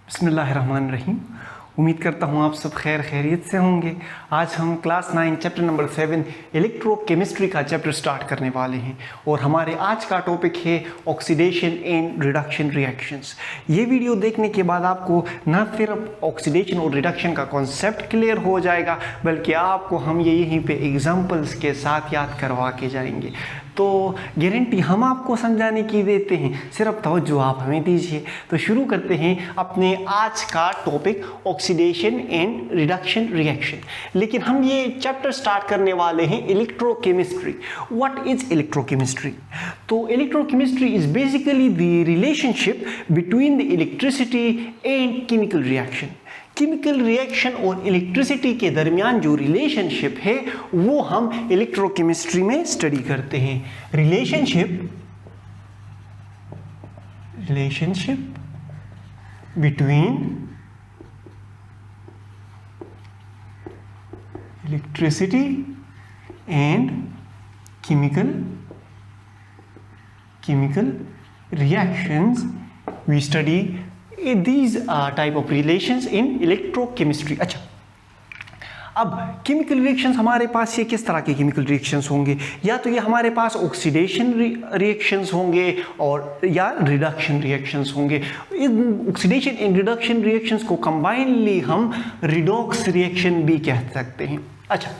बिस्मिल्लाहिर्रहमानिर्रहीम। उम्मीद करता हूँ आप सब खैरियत से होंगे। आज हम क्लास 9 चैप्टर नंबर 7 इलेक्ट्रोकेमिस्ट्री का चैप्टर स्टार्ट करने वाले हैं और हमारे आज का टॉपिक है ऑक्सीडेशन एंड रिडक्शन रिएक्शंस। ये वीडियो देखने के बाद आपको न सिर्फ ऑक्सीडेशन और रिडक्शन का कॉन्सेप्ट क्लियर हो जाएगा बल्कि आपको हम ये यहीं पे एग्जांपल्स के साथ याद करवा के जाएंगे। तो गारंटी हम आपको समझाने की देते हैं, सिर्फ तवज्जो आप हमें दीजिए। तो शुरू करते हैं अपने आज का topic oxidation and reduction reaction. लेकिन हम ये चैप्टर स्टार्ट करने वाले हैं इलेक्ट्रोकेमिस्ट्री। What is electrochemistry? तो electrochemistry is basically the relationship between the electricity and chemical reaction. Chemical reaction और इलेक्ट्रिसिटी के दरमियान जो रिलेशनशिप है वो हम इलेक्ट्रोकेमिस्ट्री में स्टडी करते हैं। Relationship between electricity and chemical reactions we study these type of relations in electrochemistry। अच्छा, अब केमिकल रिएक्शंस हमारे पास ये किस तरह के केमिकल रिएक्शंस होंगे? या तो ये हमारे पास ऑक्सीडेशन रिएक्शंस होंगे और या रिडक्शन रिएक्शंस होंगे। In oxidation and reduction reactions को कंबाइनली हम रिडॉक्स रिएक्शन भी कह सकते हैं। अच्छा,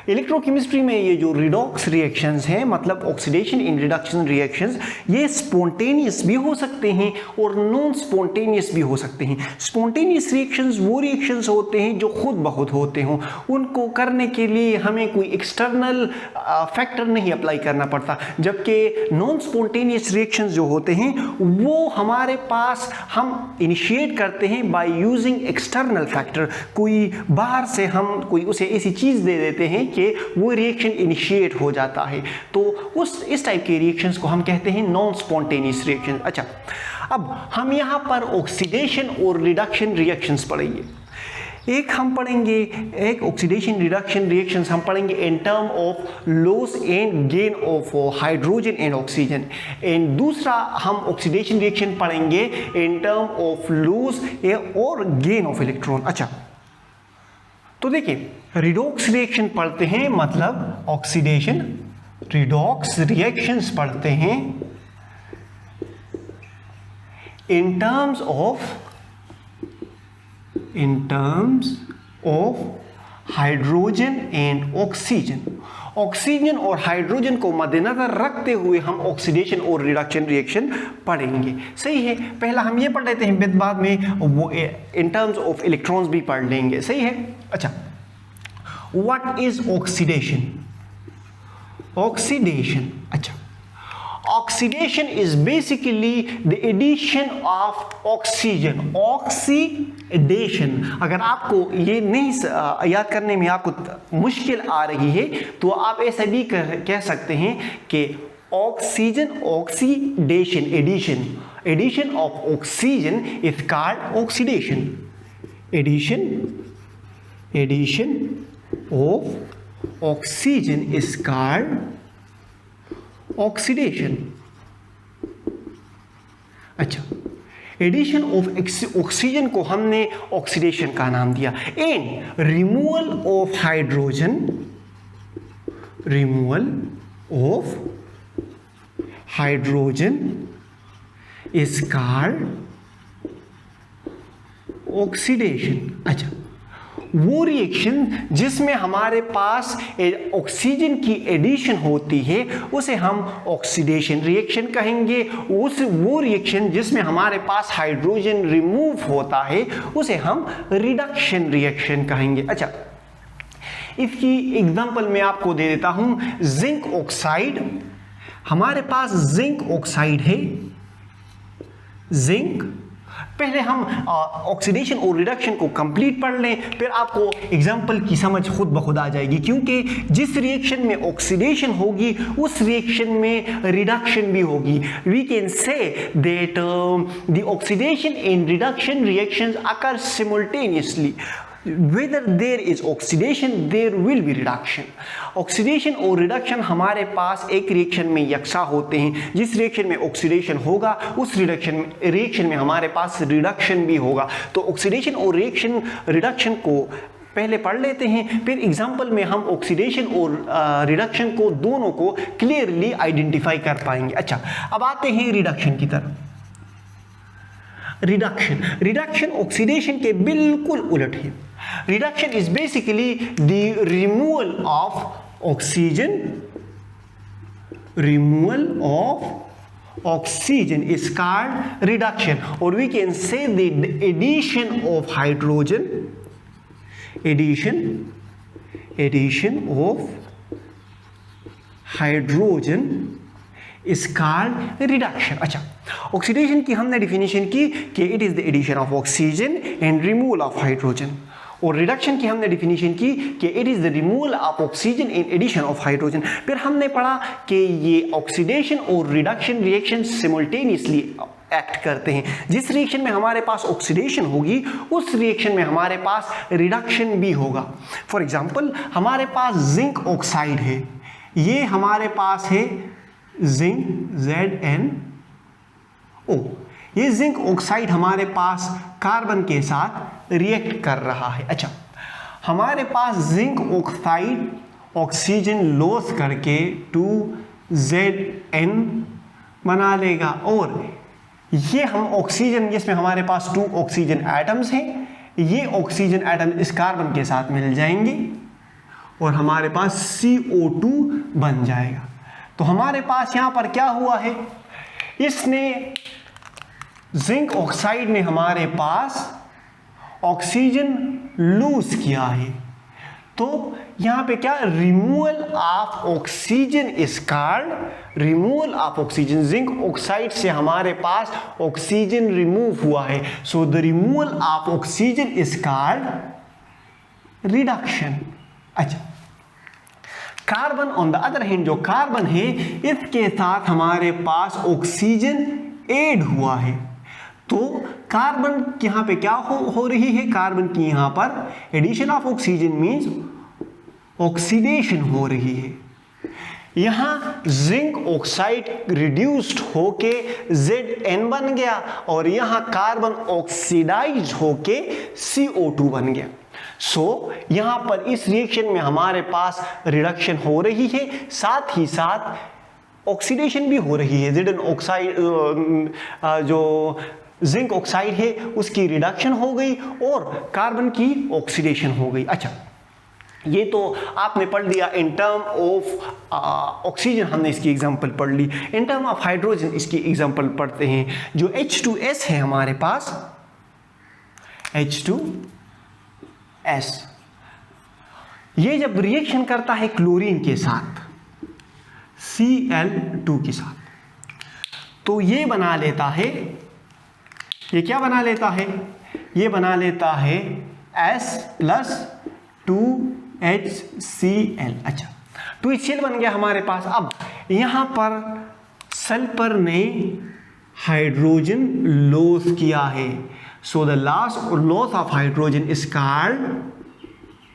इलेक्ट्रोकेमिस्ट्री में ये जो रिडॉक्स रिएक्शंस हैं, मतलब ऑक्सीडेशन एंड रिडक्शन रिएक्शंस, ये स्पॉन्टेनियस भी हो सकते हैं और नॉन स्पॉन्टेनियस भी हो सकते हैं। स्पॉन्टेनियस रिएक्शंस वो रिएक्शंस होते हैं जो खुद ब खुद होते हों, उनको करने के लिए हमें कोई एक्सटर्नल फैक्टर नहीं अप्लाई करना पड़ता। जबकि नॉन स्पॉन्टेनियस रिएक्शंस जो होते हैं वो हमारे पास हम इनिशिएट करते हैं बाय यूजिंग एक्सटर्नल फैक्टर। कोई बाहर से हम कोई उसे ऐसी चीज़ दे देते हैं कि वो रिएक्शन इनिशिएट हो जाता है, तो इस टाइप के रिएक्शंस को हम कहते हैं नॉन स्पॉन्टेनियस रिएक्शन। अच्छा, अब हम यहाँ पर ऑक्सीडेशन और रिडक्शन रिएक्शंस पढ़ेंगे। एक हम पढ़ेंगे, एक ऑक्सीडेशन रिडक्शन रिएक्शंस हम पढ़ेंगे इन term of loss and gain of hydrogen and oxygen, and दूसरा हम ऑक्सीडेशन रिएक्शन पढ़ेंगे इन टर्म ऑफ लॉस और गेन ऑफ इलेक्ट्रॉन। अच्छा, तो देखिए, रिडॉक्स रिएक्शन पढ़ते हैं मतलब ऑक्सीडेशन, रिडॉक्स रिएक्शंस पढ़ते हैं in terms of hydrogen and oxygen. Oxygen और हाइड्रोजन को मद्देनजर रखते हुए हम ऑक्सीडेशन और रिडक्शन रिएक्शन पढ़ेंगे। सही है, पहला हम ये पढ़ लेते हैं, बाद में वो इन टर्म्स ऑफ इलेक्ट्रॉन्स भी पढ़ लेंगे। सही है। अच्छा, व्हाट इज ऑक्सीडेशन? ऑक्सीडेशन, अच्छा, oxidation is basically the addition of oxygen. Oxidation, अगर आपको ये नहीं याद करने में आपको मुश्किल आ रही है तो आप ऐसा भी कह सकते हैं कि oxygen, oxidation, addition of oxygen is called oxidation. एडिशन of oxygen is called oxidation। अच्छा, एडिशन ऑफ ऑक्सीजन को हमने ऑक्सीडेशन का नाम दिया। And removal of hydrogen is called oxidation. अच्छा, वो रिएक्शन जिसमें हमारे पास ऑक्सीजन की एडिशन होती है उसे हम ऑक्सीडेशन रिएक्शन कहेंगे। वो रिएक्शन जिसमें हमारे पास हाइड्रोजन रिमूव होता है उसे हम रिडक्शन रिएक्शन कहेंगे। अच्छा, इसकी एग्जांपल मैं आपको दे देता हूं। जिंक ऑक्साइड, हमारे पास जिंक ऑक्साइड है, जिंक। पहले हम ऑक्सीडेशन और रिडक्शन को कंप्लीट पढ़ लें, फिर आपको एग्जांपल की समझ खुद ब खुद आ जाएगी। क्योंकि जिस रिएक्शन में ऑक्सीडेशन होगी उस रिएक्शन में रिडक्शन भी होगी। We can say that the oxidation and reduction reactions occur simultaneously. whether there is oxidation there will be reduction. Oxidation और रिडक्शन हमारे पास एक रिएक्शन में यकसा होते हैं. जिस रिएक्शन में ऑक्सीडेशन होगा उस रिएक्शन में हमारे पास रिडक्शन भी होगा. तो ऑक्सीडेशन और रिडक्शन को पहले पढ़ लेते हैं, फिर एग्जाम्पल में हम ऑक्सीडेशन और रिडक्शन को दोनों को क्लियरली आइडेंटिफाई कर पाएंगे. अच्छा, अब आते हैं रिडक्शन की तरफ. रिडक्शन ऑक्सीडेशन के बिल्कुल उलट है. Reduction is basically the removal of oxygen is called reduction, और we can say the addition of hydrogen is called reduction. अच्छा, ऑक्सीडेशन की हमने डिफिनेशन की कि it is the addition of oxygen and removal of hydrogen, और reduction की हमने definition की कि it is the removal of oxygen and addition of hydrogen. फिर हमने पढ़ा कि ये ऑक्सीडेशन और रिडक्शन रिएक्शन सिमुल्टेनियसली एक्ट करते हैं. जिस रिएक्शन में हमारे पास ऑक्सीडेशन होगी उस रिएक्शन में हमारे पास रिडक्शन भी होगा. फॉर एग्जांपल, हमारे पास जिंक ऑक्साइड है, ये हमारे पास है जिंक ZnO. ये जिंक ऑक्साइड हमारे पास कार्बन के साथ रिएक्ट कर रहा है. अच्छा, हमारे पास जिंक ऑक्साइड ऑक्सीजन लॉस करके 2Zn बना लेगा, और ये हम ऑक्सीजन, जिसमें हमारे पास 2 ऑक्सीजन एटम्स हैं, ये ऑक्सीजन एटम इस कार्बन के साथ मिल जाएंगे और हमारे पास CO2 बन जाएगा. तो हमारे पास यहां पर क्या हुआ है, इसने जिंक ऑक्साइड ने हमारे पास ऑक्सीजन लूज किया है. तो यहां पे क्या, removal of oxygen is called removal of oxygen. Zinc oxide से हमारे पास ऑक्सीजन रिमूव हुआ है, so the removal of oxygen is called reduction. अच्छा, carbon on the other hand, जो कार्बन है इसके साथ हमारे पास ऑक्सीजन ऐड हुआ है. तो कार्बन यहां पे क्या हो रही है, कार्बन की यहां पर addition of oxygen means oxidation हो रही है. यहां जिंक ऑक्साइड रिड्यूस्ड होके Zn बन गया और यहां कार्बन ऑक्सीडाइज होके CO2 बन गया. सो यहां पर इस रिएक्शन में हमारे पास रिडक्शन हो रही है, साथ ही साथ ऑक्सीडेशन भी हो रही है. Zn ऑक्साइड, जो जिंक ऑक्साइड है उसकी रिडक्शन हो गई और कार्बन की ऑक्सीडेशन हो गई. अच्छा, ये तो आपने पढ़ लिया इन टर्म ऑफ ऑक्सीजन, हमने इसकी एग्जांपल पढ़ ली. इन टर्म ऑफ हाइड्रोजन इसकी एग्जांपल पढ़ते हैं. जो H2S है हमारे पास, H2S, ये जब रिएक्शन करता है क्लोरीन के साथ, Cl2 के साथ, तो ये बना लेता है, ये क्या बना लेता है, ये बना लेता है S+2HCl. अच्छा, 2HCl बन गया हमारे पास. अब यहां पर सल्फर ने हाइड्रोजन लॉस किया है, so the loss of hydrogen is called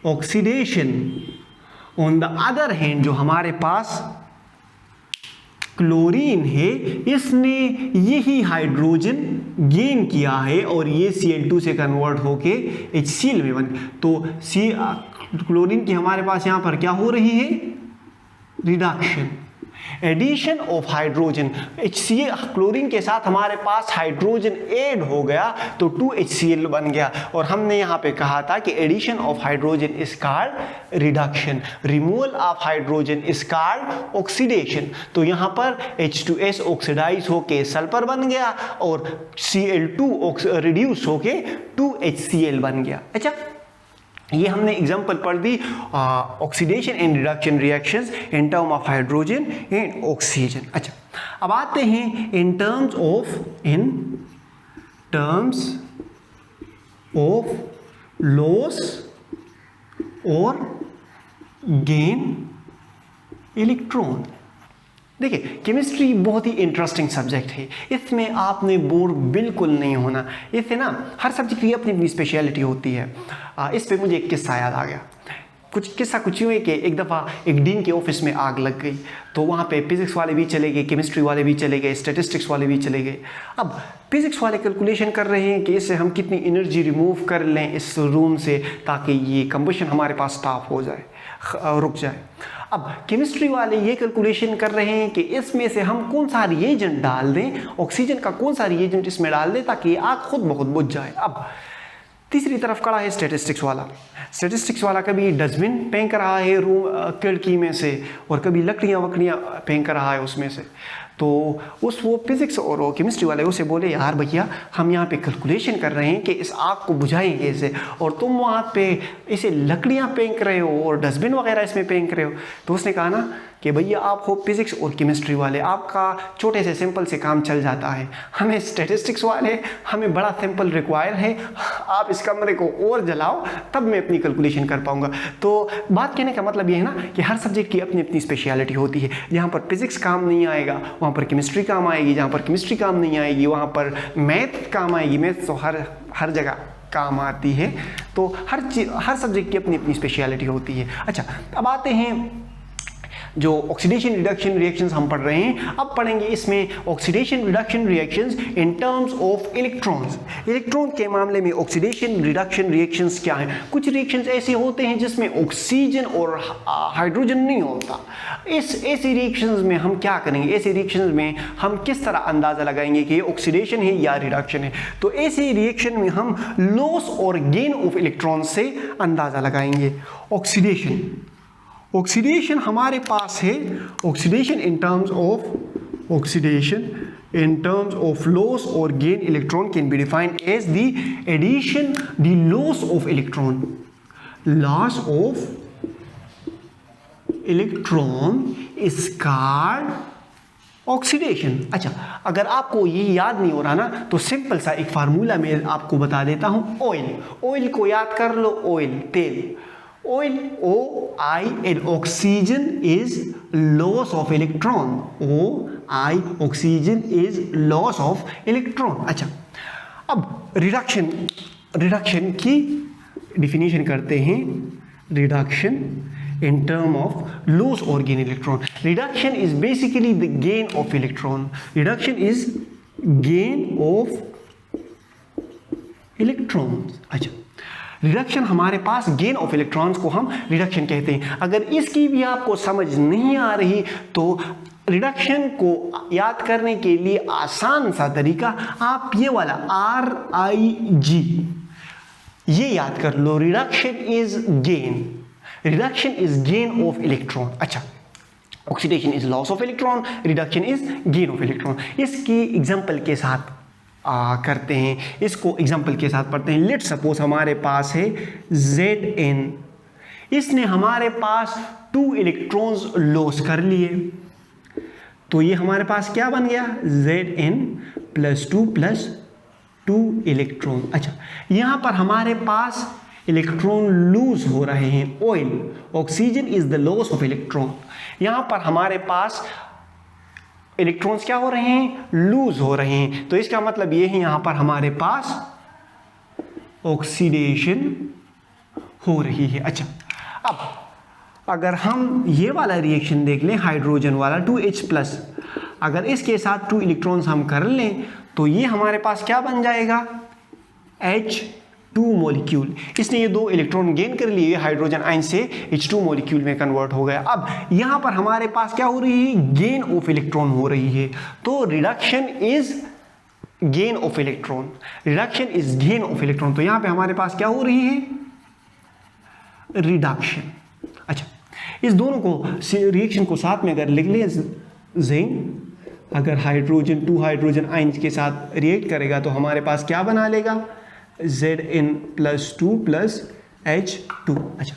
oxidation. On the other hand, जो हमारे पास क्लोरीन है, इसने यही हाइड्रोजन गेन किया है और ये Cl2 से कन्वर्ट होके HCl में बन. तो क्लोरीन की हमारे पास यहां पर क्या हो रही है, reduction. Addition of hydrogen, HCl chlorine के साथ हमारे पास हाइड्रोजन ऐड हो गया तो 2HCl बन गया. और हमने यहाँ पे कहा था कि addition of hydrogen is called reduction, removal of hydrogen is called oxidation. तो यहाँ पर H2S ऑक्सीडाइज होके सल्फर बन गया और Cl2 रिड्यूस होके 2HCl बन गया. अच्छा, ये हमने एग्जांपल पढ़ दी oxidation and reduction reactions in term of hydrogen and oxygen. अच्छा, अब आते हैं इन टर्म्स ऑफ लॉस और गेन इलेक्ट्रॉन. देखिए केमिस्ट्री बहुत ही इंटरेस्टिंग सब्जेक्ट है, इसमें आपने बोर बिल्कुल नहीं होना। इससे ना हर सब्जेक्ट की अपनी अपनी स्पेशलिटी होती है। इस पे मुझे एक किस्सा याद आ गया। कुछ यूँ है कि एक दफ़ा एक डीन के ऑफिस में आग लग गई, तो वहाँ पे फिज़िक्स वाले भी चले गए, केमिस्ट्री वाले भी चले गए, स्टैटिस्टिक्स वाले भी चले गए। अब फिज़िक्स वाले कैलकुलेशन कर रहे हैं कि इससे हम कितनी एनर्जी रिमूव कर लें इस रूम से ताकि ये कंबशन हमारे पास स्टॉप हो जाए, रुक जाए। अब केमिस्ट्री वाले ये कैलकुलेशन कर रहे हैं कि इसमें से हम कौन सा रिएजेंट डाल दें, ऑक्सीजन का कौन सा रिएजेंट इसमें डाल दें ताकि आग खुद ब खुद बुझ जाए। अब तीसरी तरफ खड़ा है स्टैटिस्टिक्स वाला। स्टैटिस्टिक्स वाला कभी डस्टबिन फेंक रहा है रूम खिड़की में से, और कभी लकड़ियाँ वकड़ियाँ फेंक रहा है उसमें से। तो वो फिज़िक्स और वो केमिस्ट्री वाले उसे बोले, यार भैया हम यहाँ पे कैलकुलेशन कर रहे हैं कि इस आग को बुझाएंगे इसे, और तुम वहाँ पे इसे लकड़ियाँ फेंक रहे हो और डस्टबिन वगैरह इसमें फेंक रहे हो। तो उसने कहा ना कि भैया आप हो फिज़िक्स और केमिस्ट्री वाले, आपका छोटे से सिंपल से काम चल जाता है, हमें स्टैटिस्टिक्स वाले हमें बड़ा सिंपल रिक्वायर है, आप इस कमरे को और जलाओ तब मैं अपनी कैलकुलेशन कर पाऊँगा। तो बात कहने का मतलब ये है ना कि हर सब्जेक्ट की अपनी अपनी स्पेशलिटी होती है। जहाँ पर फिज़िक्स काम नहीं आएगा वहाँ पर केमिस्ट्री काम आएगी, जहाँ पर केमिस्ट्री काम नहीं आएगी वहाँ पर मैथ काम आएगी। मैथ तो हर जगह काम आती है। तो हर सब्जेक्ट की अपनी अपनी स्पेशलिटी होती है। अच्छा, अब आते हैं जो ऑक्सीडेशन रिडक्शन रिएक्शंस हम पढ़ रहे हैं, अब पढ़ेंगे इसमें oxidation reduction reactions in terms of electrons. Electron के मामले में ऑक्सीडेशन रिडक्शन रिएक्शंस क्या हैं? कुछ रिएक्शंस ऐसे होते हैं जिसमें ऑक्सीजन और हाइड्रोजन नहीं होता। ऐसे रिएक्शंस में हम क्या करेंगे? ऐसे रिएक्शंस में हम किस तरह अंदाज़ा लगाएंगे कि ये ऑक्सीडेशन है या रिडक्शन है? तो ऐसे रिएक्शन में हम लॉस और गेन ऑफ इलेक्ट्रॉन से अंदाज़ा लगाएंगे। ऑक्सीडेशन हमारे पास है, oxidation in terms of loss और gain electron can be defined as the addition, the loss of electron is called oxidation. अच्छा, अगर आपको ये याद नहीं हो रहा ना तो सिंपल सा एक फार्मूला मैं आपको बता देता हूं। ऑयल को याद कर लो, ऑयल तेल, oil OIL, oxygen is loss of electron, OI oxygen is loss of electron. अच्छा, अब रिडक्शन की डिफिनीशन करते हैं। Reduction in term of loss or gain electron. Reduction is basically the gain of electron. Reduction is gain of electrons. अच्छा, reduction हमारे पास gain of electrons को हम reduction कहते हैं। अगर इसकी भी आपको समझ नहीं आ रही तो रिडक्शन को याद करने के लिए आसान सा तरीका आप ये वाला RIG ये याद कर लो। Reduction is gain of electron. अच्छा, oxidation is loss of electron, reduction is gain of electron. इसकी एग्जांपल के साथ करते हैं, इसको एग्जांपल के साथ पढ़ते हैं। लेट सपोज हमारे पास है Zn, इसने हमारे पास 2 इलेक्ट्रॉन्स लॉस कर लिए, तो ये हमारे पास क्या बन गया? Zn + 2 electron. अच्छा, यहाँ पर हमारे पास इलेक्ट्रॉन लूज हो रहे हैं। Oil, oxygen is the loss of electron. यहाँ पर हमारे पास इलेक्ट्रॉन्स क्या हो रहे हैं? लूज हो रहे हैं। तो इसका मतलब ये है यहाँ पर हमारे पास ऑक्सीडेशन हो रही है। अच्छा, अब अगर हम ये वाला रिएक्शन देख लें, हाइड्रोजन वाला 2H+, अगर इसके साथ 2 इलेक्ट्रॉन्स हम कर लें तो ये हमारे पास क्या बन जाएगा? H2 molecule. इसने ये 2 इलेक्ट्रॉन गेन कर लिए, हाइड्रोजन आयन से H2 मॉलिक्यूल में कन्वर्ट हो गया। अब यहाँ पर हमारे पास क्या हो रही है? गेन ऑफ इलेक्ट्रॉन हो रही है। तो reduction is gain of electron, reduction is gain of electron. तो यहाँ पे हमारे पास क्या हो रही है? रिडक्शन। अच्छा, इस दोनों को रिएक्शन को साथ में अगर लिख लें, जिंक अगर हाइड्रोजन 2 हाइड्रोजन आयंस के साथ रिएक्ट करेगा तो हमारे पास क्या बना लेगा? Zn + 2 + H2। अच्छा,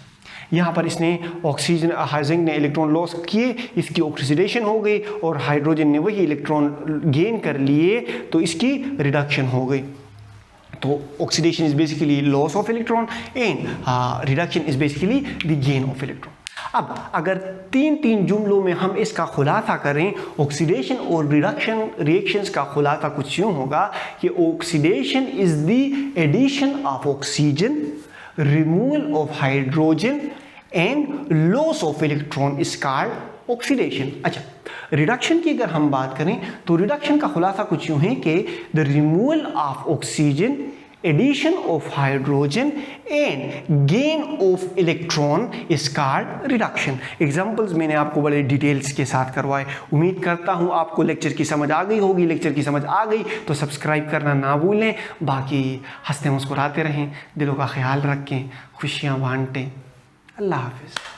यहाँ पर इसने ऑक्सीजन जिंक ने इलेक्ट्रॉन लॉस किए, इसकी ऑक्सीडेशन हो गई, और हाइड्रोजन ने वही इलेक्ट्रॉन गेन कर लिए तो इसकी रिडक्शन हो गई। तो oxidation is basically loss of electron and reduction is basically the gain of electron. अब अगर तीन जुमलों में हम इसका खुलासा करें, ऑक्सीडेशन और रिडक्शन रिएक्शंस का खुलासा कुछ यूँ होगा कि oxidation is the addition of oxygen, removal of hydrogen and loss of electron is called oxidation. अच्छा, रिडक्शन की अगर हम बात करें तो रिडक्शन का खुलासा कुछ यूँ है कि the removal of oxygen, addition of hydrogen and gain of electron is called reduction. Examples मैंने आपको बड़े डिटेल्स के साथ करवाए। उम्मीद करता हूँ आपको लेक्चर की समझ आ गई होगी। लेक्चर की समझ आ गई तो सब्सक्राइब करना ना भूलें। बाकी हंसते मुस्कुराते रहें, दिलों का ख्याल रखें, खुशियाँ बांटें। अल्लाह हाफिज़।